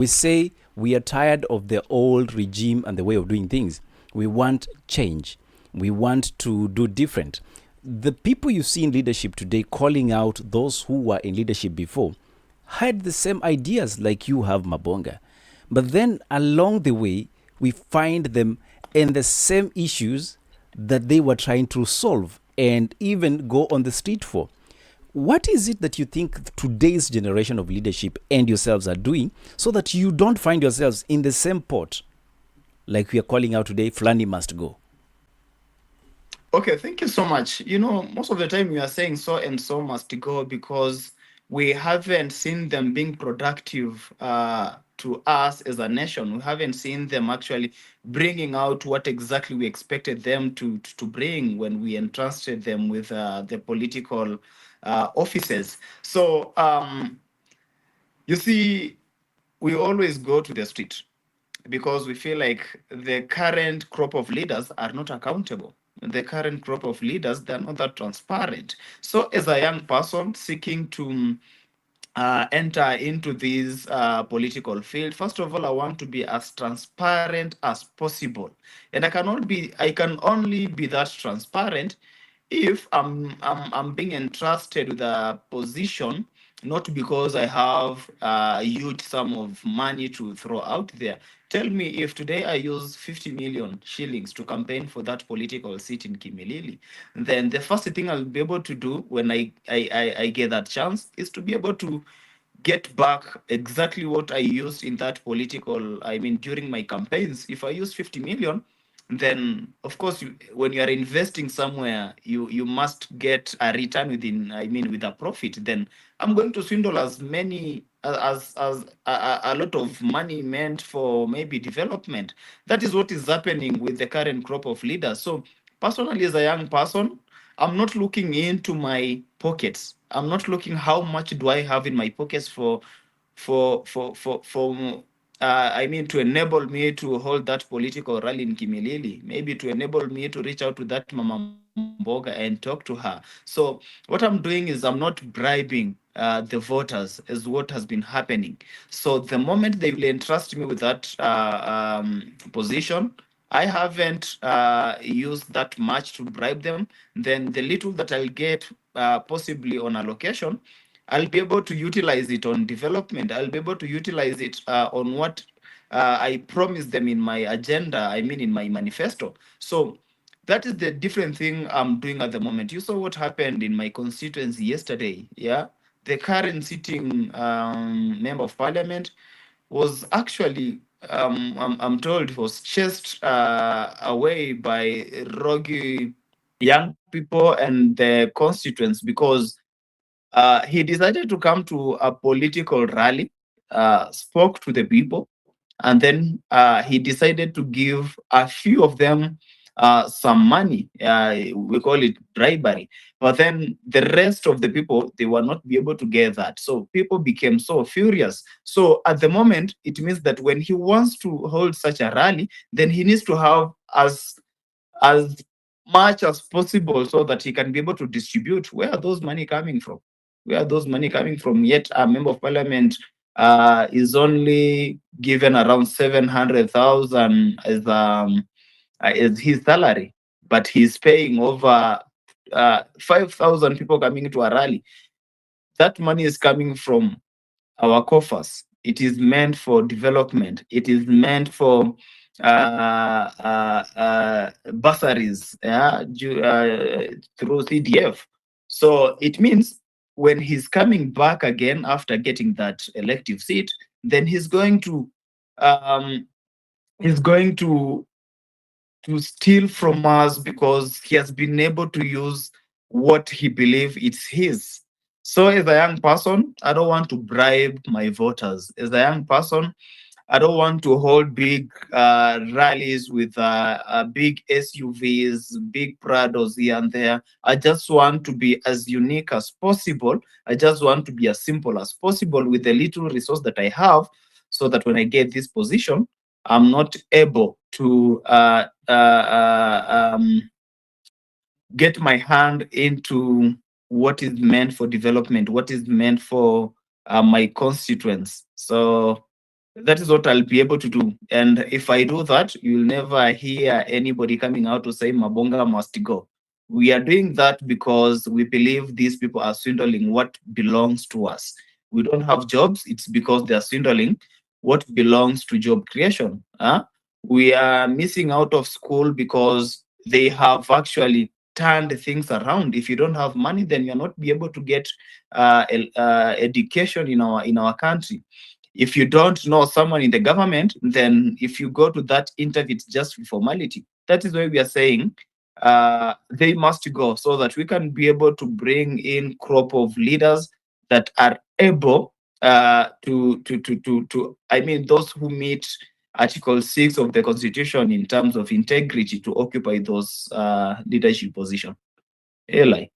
We say we are tired of the old regime and the way of doing things. We want change. We want to do different. The people you see in leadership today calling out those who were in leadership before had the same ideas like you have, Mabonga. But then along the way, we find them in the same issues that they were trying to solve and even go on the street for. What is it that you think today's generation of leadership and yourselves are doing so that you don't find yourselves in the same pot like we are calling out today, Flani must go? Okay, thank you so much. Most of the time we are saying so and so must go because we haven't seen them being productive to us as a nation. We haven't seen them actually bringing out what exactly we expected them to bring when we entrusted them with the political offices. So, you see, we always go to the street because we feel like the current crop of leaders are not accountable. The current crop of leaders, they're not that transparent. So, as a young person seeking to enter into this political field, first of all, I want to be as transparent as possible, and I can only be that transparent if I'm being entrusted with a position, not because I have a huge sum of money to throw out there. Tell me, if today I use 50 million shillings to campaign for that political seat in Kimilili, then the first thing I'll be able to do when I get that chance is to be able to get back exactly what I used in that political, I mean, during my campaigns. If I use 50 million, then of course, when you are investing somewhere, you must get a return within, I mean, with a profit. Then I'm going to swindle as many as a lot of money meant for maybe development. That is what is happening with the current crop of leaders. So personally, as a young person, I'm not looking into my pockets. I'm not looking how much do I have in my pockets for I mean, to enable me to hold that political rally in Kimilili, maybe to enable me to reach out to that Mama Mboga and talk to her. So what I'm doing is I'm not bribing the voters as what has been happening. So the moment they will entrust me with that position, I haven't used that much to bribe them. Then the little that I'll get possibly on allocation, I'll be able to utilize it on development. I'll be able to utilize it on what I promised them in my agenda, I mean, in my manifesto. So that is the different thing I'm doing at the moment. You saw what happened in my constituency yesterday. Yeah. The current sitting member of parliament was actually, I'm told, was chased away by rogue young people and the constituents because he decided to come to a political rally, spoke to the people, and then he decided to give a few of them some money. We call it bribery. But then the rest of the people, they were not be able to get that. So people became so furious. So at the moment, it means that when he wants to hold such a rally, then he needs to have as much as possible so that he can be able to distribute. Where are those money coming from? Where are those money coming from? Yet a member of parliament is only given around 700,000 as his salary, but he's paying over 5,000 people coming to a rally. That money is coming from our coffers. It is meant for development. It is meant for bursaries, yeah, through CDF. So it means when he's coming back again after getting that elective seat, then um, he's going to steal from us because he has been able to use what he believes it's his. So, as a young person, I don't want to bribe my voters. As a young person, I don't want to hold big rallies with big SUVs, big Prados here and there. I just want to be as unique as possible. I just want to be as simple as possible with the little resource that I have, so that when I get this position, I'm not able to get my hand into what is meant for development, what is meant for my constituents. So That is what I'll be able to do. And if I do that, you'll never hear anybody coming out to say Mabonga must go. We are doing that because we believe these people are swindling what belongs to us. We don't have jobs, it's because they are swindling what belongs to job creation. We are missing out of school because they have actually turned things around. If you don't have money, then you're not be able to get education in our country. If you don't know someone in the government, then if you go to that interview, it's just formality. That is why we are saying they must go, so that we can be able to bring in crop of leaders that are able I mean, those who meet Article 6 of the Constitution in terms of integrity to occupy those leadership positions. Eli.